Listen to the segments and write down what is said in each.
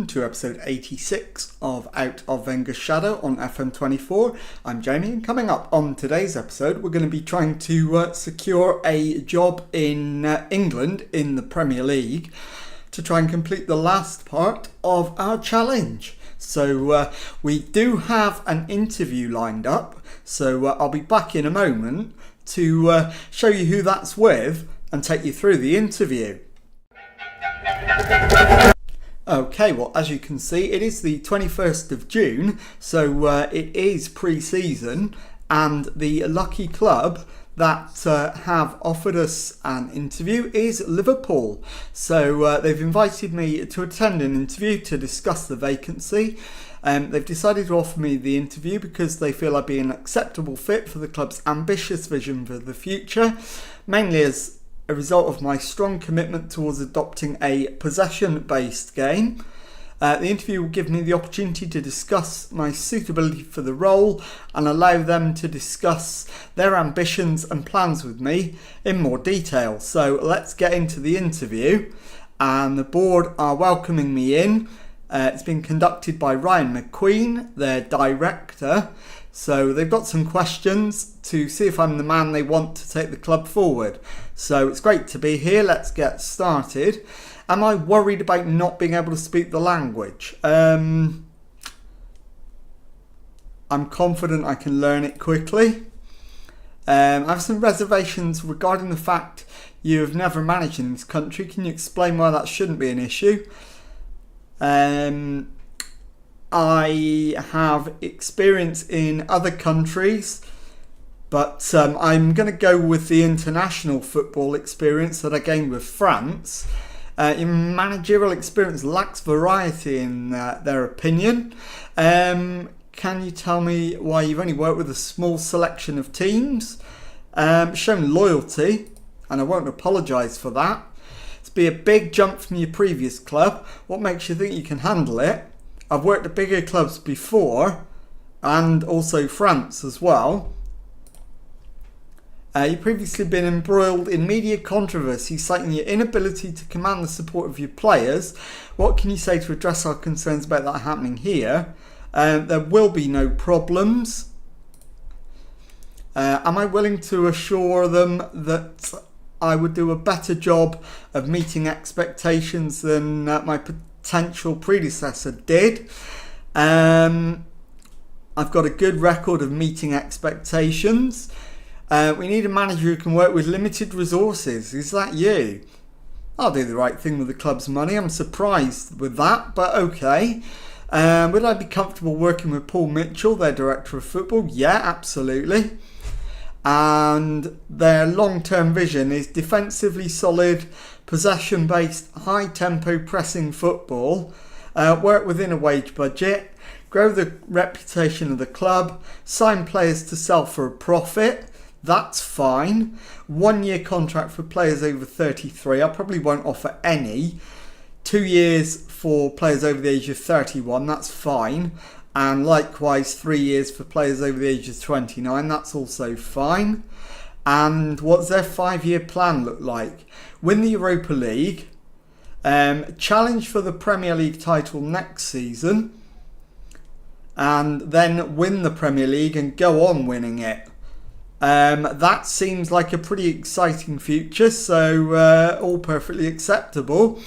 to episode 86 of Out of Wenger'S Shadow on FM24. I'm Jamie, and coming up on today's episode, we're going to be trying to secure a job in England in the Premier League to try and complete the last part of our challenge. So we do have an interview lined up, so I'll be back in a moment to show you who that's with and take you through the interview. Okay, well, as you can see, it is the 21st of June, so it is pre-season, and the lucky club that have offered us an interview is Liverpool. So they've invited me to attend an interview to discuss the vacancy. They've decided to offer me the interview because they feel I'd be an acceptable fit for the club's ambitious vision for the future, mainly as a result of my strong commitment towards adopting a possession-based game. The interview will give me the opportunity to discuss my suitability for the role and allow them to discuss their ambitions and plans with me in more detail. So let's get into the interview, and the board are welcoming me in. It's been conducted by Ryan McQueen, their director. So they've got some questions to see if I'm the man they want to take the club forward. So it's great to be here. Let's get started. Am I worried about not being able to speak the language? I'm confident I can learn it quickly. I have some reservations regarding the fact you have never managed in this country. Can you explain why that shouldn't be an issue? I have experience in other countries, but I'm going to go with the international football experience that I gained with France. Your managerial experience lacks variety in their opinion. Can you tell me why you've only worked with a small selection of teams? Shown loyalty, and I won't apologise for that. It's be a big jump from your previous club. What makes you think you can handle it? I've worked at bigger clubs before, and also France as well. You've previously been embroiled in media controversy, citing your inability to command the support of your players. What can you say to address our concerns about that happening here? There will be no problems. Am I willing to assure them that I would do a better job of meeting expectations than my potential predecessor did? I've got a good record of meeting expectations. We need a manager who can work with limited resources. Is that you? I'll do the right thing with the club's money. I'm surprised with that, but okay. Would I be comfortable working with Paul Mitchell, their director of football? Yeah, absolutely. And their long-term vision is defensively solid, possession-based, high-tempo pressing football, work within a wage budget, grow the reputation of the club, sign players to sell for a profit. That's fine. 1 year contract for players over 33. I probably won't offer any. 2 years for players over the age of 31. That's fine. And likewise 3 years for players over the age of 29. That's also fine. And what's their 5-year plan look like? Win the Europa League. Challenge for the Premier League title next season. And then win the Premier League and go on winning it. That seems like a pretty exciting future, so all perfectly acceptable.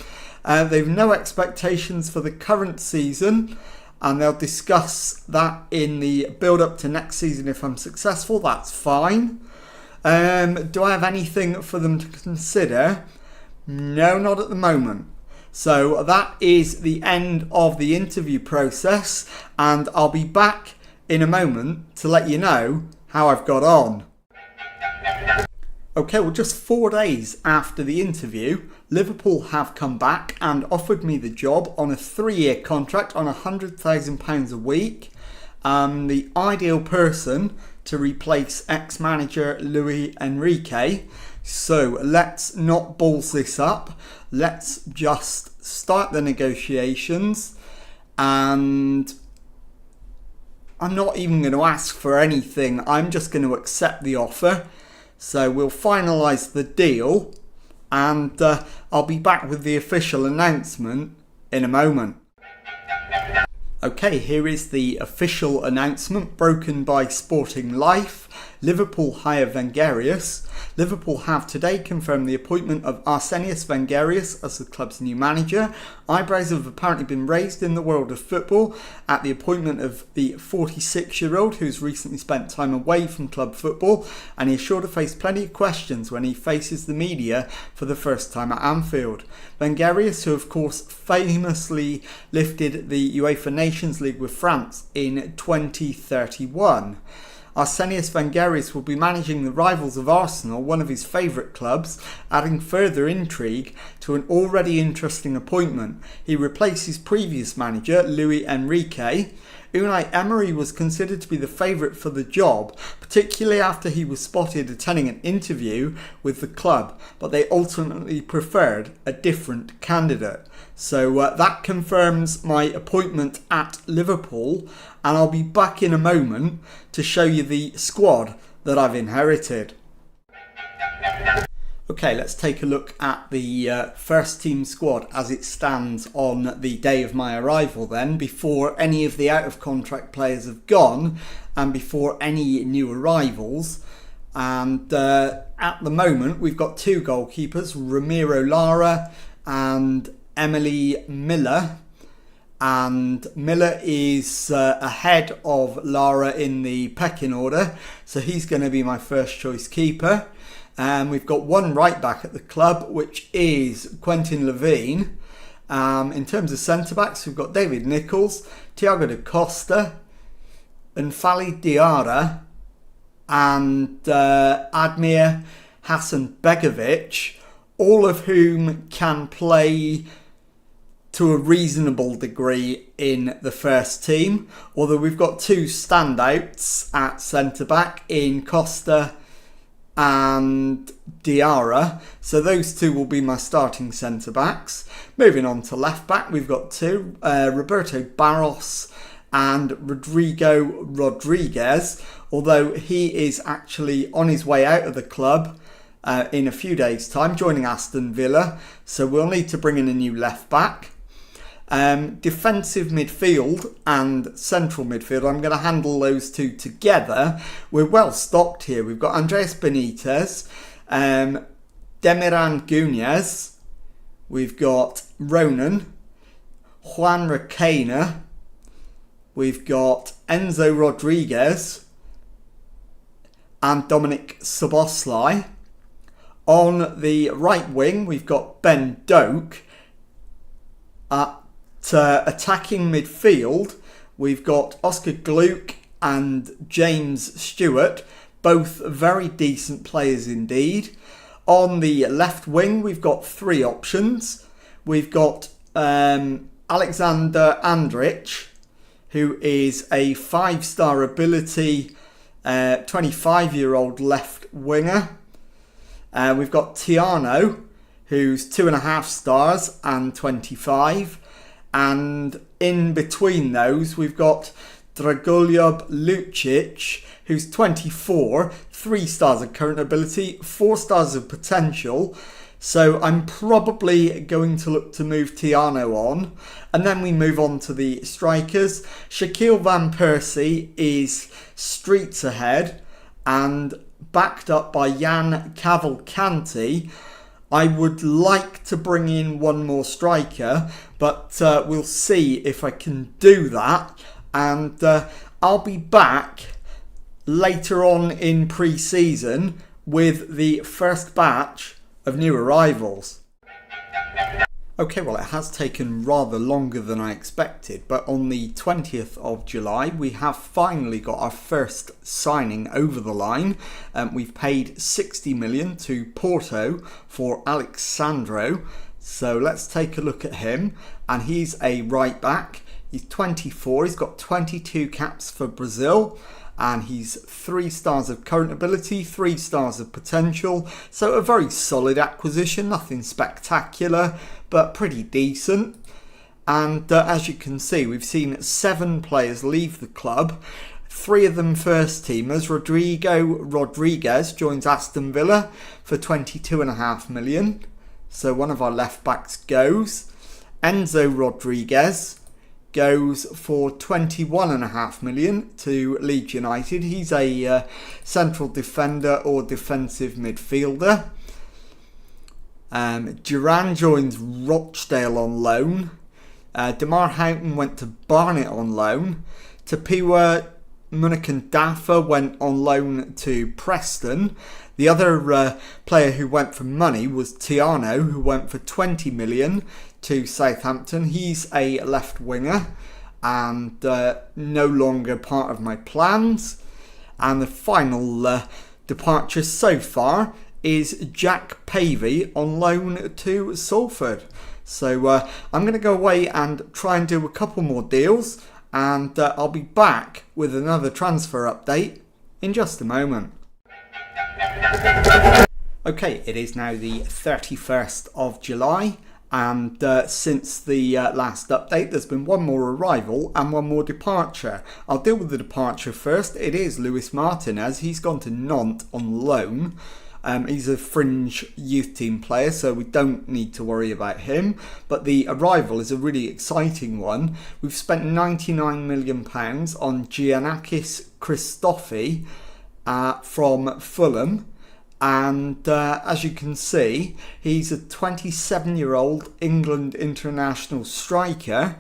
They've no expectations for the current season, and they'll discuss that in the build-up to next season if I'm successful. That's fine. Do I have anything for them to consider? No, not at the moment. So that is the end of the interview process, and I'll be back in a moment to let you know how I've got on. Okay, well, just 4 days after the interview, Liverpool have come back and offered me the job on a 3-year contract on £100,000 a week. The ideal person to replace ex-manager Luis Enrique. So let's not balls this up. Let's just start the negotiations, and I'm not even going to ask for anything. I'm just going to accept the offer. So we'll finalise the deal, and I'll be back with the official announcement in a moment. Okay, here is the official announcement broken by Sporting Life. Liverpool hire Wenger'S. Liverpool have today confirmed the appointment of Arsene Wenger as the club's new manager. Eyebrows have apparently been raised in the world of football at the appointment of the 46-year-old who's recently spent time away from club football, and he's sure to face plenty of questions when he faces the media for the first time at Anfield. Wenger'S, who of course famously lifted the UEFA Nations League with France in 2031. Arsene Wenger will be managing the rivals of Arsenal, one of his favourite clubs, adding further intrigue to an already interesting appointment. He replaces previous manager Luis Enrique. Unai Emery was considered to be the favourite for the job, particularly after he was spotted attending an interview with the club, but they ultimately preferred a different candidate. So that confirms my appointment at Liverpool, and I'll be back in a moment to show you the squad that I've inherited. Okay, let's take a look at the first team squad as it stands on the day of my arrival then, before any of the out-of-contract players have gone and before any new arrivals. And at the moment, we've got two goalkeepers, Ramiro Lara and Emily Miller. And Miller is ahead of Lara in the pecking order, so he's going to be my first choice keeper. And we've got one right back at the club, which is Quentin Levine. In terms of centre backs, we've got David Nichols, Thiago da Costa, N'Faly Diarra, and Admir Hasanbegovic, all of whom can play to a reasonable degree in the first team. Although we've got two standouts at centre back in Costa and Diarra, so those two will be my starting centre backs. Moving on to left back, we've got two, Roberto Barros and Rodrigo Rodriguez, although he is actually on his way out of the club in a few days' time, joining Aston Villa, so we'll need to bring in a new left back. Defensive midfield and central midfield, I'm going to handle those two together. We're well stocked here. We've got Andreas Benitez, Demiran Gunez, we've got Ronan, Juan Requena, we've got Enzo Rodriguez and Dominic Szoboszlai. On the right wing, we've got Ben Doak. Attacking midfield, we've got Oscar Gluck and James Stewart, both very decent players indeed. On the left wing, we've got three options. We've got Alexander Andrich, who is a 5-star ability 25-year-old left winger. We've got Tiano, who's 2.5 stars and 25. And in between those, we've got Dragoljob Lucic, who's 24, 3 stars of current ability, 4 stars of potential. So I'm probably going to look to move Tiano on. And then we move on to the strikers. Shaquille Van Persie is streets ahead and backed up by Jan Cavalcanti. I would like to bring in one more striker, but we'll see if I can do that. And I'll be back later on in pre-season with the first batch of new arrivals. Okay, well, it has taken rather longer than I expected, but on the 20th of July, we have finally got our first signing over the line. We've paid 60 million to Porto for Alexandro. So let's take a look at him. And he's a right back. He's 24. He's got 22 caps for Brazil. And he's 3 stars of current ability, 3 stars of potential. So a very solid acquisition, nothing spectacular, but pretty decent. And as you can see, we've seen 7 players leave the club. 3 of them first teamers. Rodrigo Rodriguez joins Aston Villa for 22.5 million. So one of our left backs goes. Enzo Rodriguez goes for 21.5 million to Leeds United. He's a central defender or defensive midfielder. Duran joins Rochdale on loan. Demar Houghton went to Barnet on loan. Tapiwa Munikan-Dafa went on loan to Preston. The other player who went for money was Tiano, who went for 20 million to Southampton. He's a left winger and no longer part of my plans. And the final departure so far is Jack Pavey on loan to Salford. So I'm going to go away and try and do a couple more deals, and I'll be back with another transfer update in just a moment. Okay, it is now the 31st of July, and since the last update there's been one more arrival and one more departure. I'll deal with the departure first. It is Luis Martinez. He's gone to Nantes on loan. He's a fringe youth team player, so we don't need to worry about him. But the arrival is a really exciting one. We've spent £99 million on Giannakis Christofi from Fulham. And as you can see, he's a 27-year-old England international striker.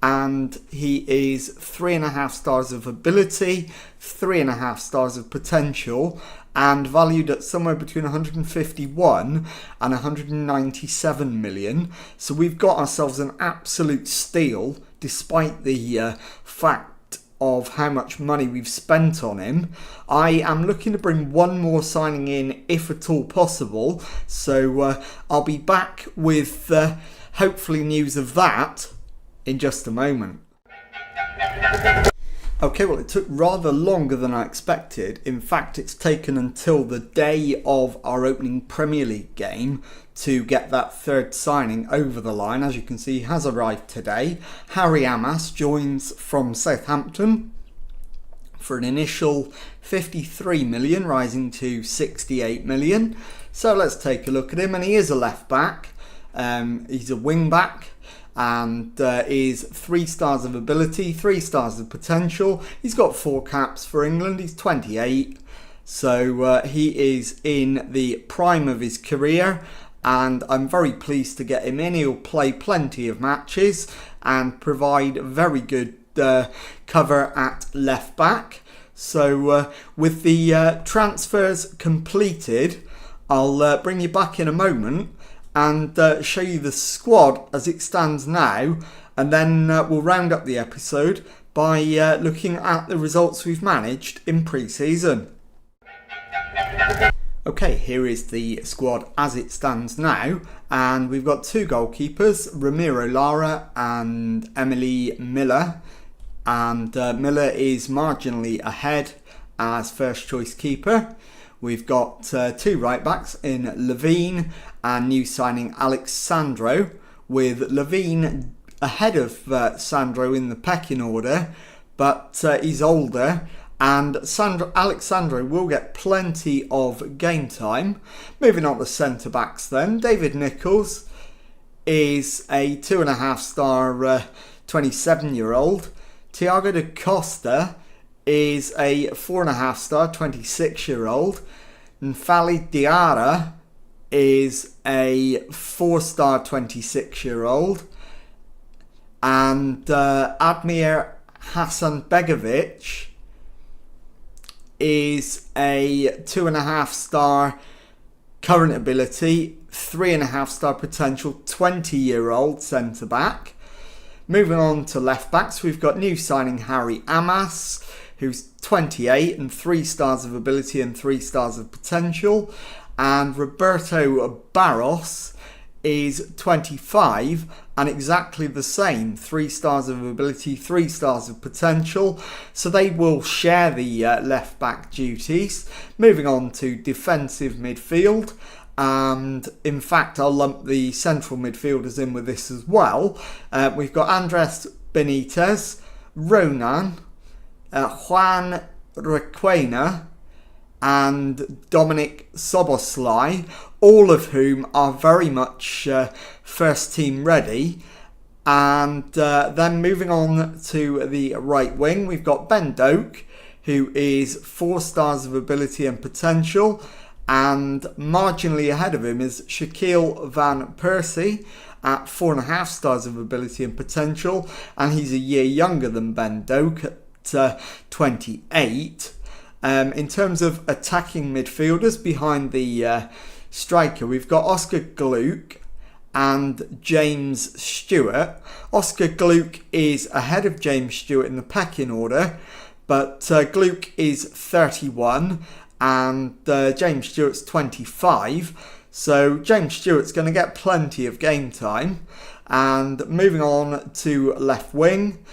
And he is 3.5 stars of ability, 3.5 stars of potential, and valued at somewhere between 151 and 197 million. So we've got ourselves an absolute steal, despite the fact of how much money we've spent on him. I am looking to bring one more signing in, if at all possible. So I'll be back with hopefully news of that in just a moment. Okay, well, it took rather longer than I expected. In fact, it's taken until the day of our opening Premier League game to get that third signing over the line. As you can see, he has arrived today. Harry Amas joins from Southampton for an initial 53 million, rising to 68 million. So let's take a look at him, and he is a left back. He's a wing back. And is 3 stars of ability, 3 stars of potential. He's got 4 caps for England. He's 28. So he is in the prime of his career. And I'm very pleased to get him in. He'll play plenty of matches and provide very good cover at left back. So with the transfers completed, I'll bring you back in a moment and show you the squad as it stands now, and then we'll round up the episode by looking at the results we've managed in pre-season. Okay, here is the squad as it stands now, and we've got 2 goalkeepers, Ramiro Lara and Emily Miller, and Miller is marginally ahead as first choice keeper. We've got 2 right backs in Levine and new signing Alex Sandro, with Levine ahead of Sandro in the pecking order, but he's older, and Alex Sandro will get plenty of game time. Moving on to centre backs then, David Nichols is a 2.5 star 27-year-old. Thiago da Costa is a 4.5 star 26-year-old. Nfali Diarra is a 4-star 26-year-old. And Admir Hasanbegovic is a 2.5 star current ability, 3.5 star potential 20-year-old centre-back. Moving on to left backs, we've got new signing Harry Amas, who's 28 and 3 stars of ability and 3 stars of potential. And Roberto Barros is 25 and exactly the same, 3 stars of ability, 3 stars of potential. So they will share the left back duties. Moving on to defensive midfield. And in fact, I'll lump the central midfielders in with this as well. We've got Andres Benitez, Ronan, Juan Requena and Dominic Soboslai, all of whom are very much first team ready. And then moving on to the right wing, we've got Ben Doak, who is 4 stars of ability and potential. And marginally ahead of him is Shaquille Van Persie at 4.5 stars of ability and potential. And he's a year younger than Ben Doak at 28. In terms of attacking midfielders behind the striker, we've got Oscar Gluck and James Stewart. Oscar Gluck is ahead of James Stewart in the pecking order, but Gluck is 31 and James Stewart's 25. So James Stewart's going to get plenty of game time. And moving on to left wing,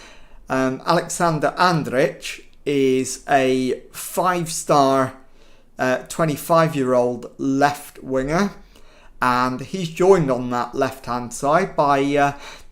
Alexander Andrich is a 5-star 25-year-old left winger. And he's joined on that left-hand side by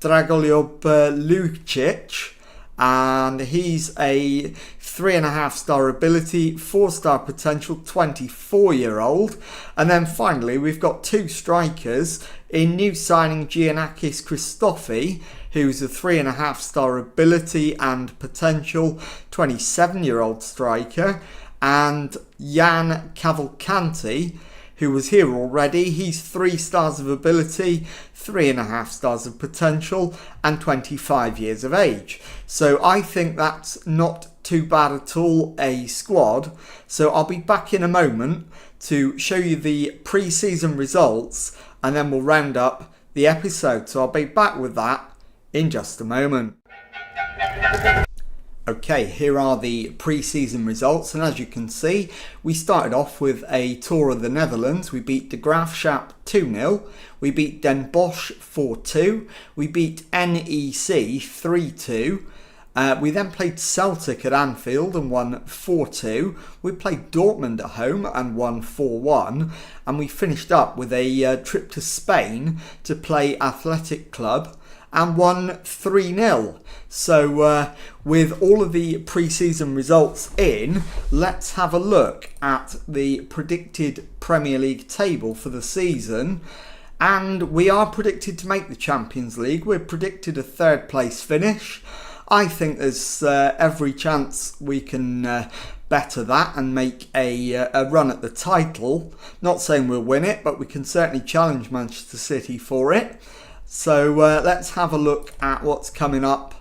Dragoljub Lucic. And he's a 3.5-star ability, 4-star potential, 24-year-old. And then finally, we've got 2 strikers in new signing Giannakis Christofi, who's a 3.5-star ability and potential, 27-year-old striker, and Jan Cavalcanti, who was here already. He's 3 stars of ability, 3.5 stars of potential, and 25 years of age. So I think that's not too bad at all a squad. So I'll be back in a moment to show you the pre-season results, and then we'll round up the episode. So I'll be back with that in just a moment. Okay, here are the pre-season results, and as you can see, we started off with a tour of the Netherlands. We beat De Graafschap 2-0, we beat Den Bosch 4-2, we beat NEC 3-2, we then played Celtic at Anfield and won 4-2, we played Dortmund at home and won 4-1, and we finished up with a trip to Spain to play Athletic Club and won 3-0. So with all of the pre-season results in, let's have a look at the predicted Premier League table for the season. And we are predicted to make the Champions League. We're predicted a 3rd place finish. I think there's every chance we can better that and make a run at the title. Not saying we'll win it, but we can certainly challenge Manchester City for it. So let's have a look at what's coming up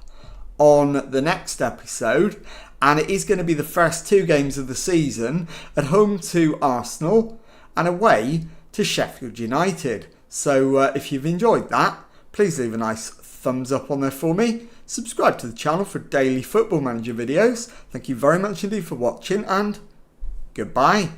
on the next episode. And it is going to be the first 2 games of the season, at home to Arsenal and away to Sheffield United. So if you've enjoyed that, please leave a nice thumbs up on there for me. Subscribe to the channel for daily Football Manager videos. Thank you very much indeed for watching, and goodbye.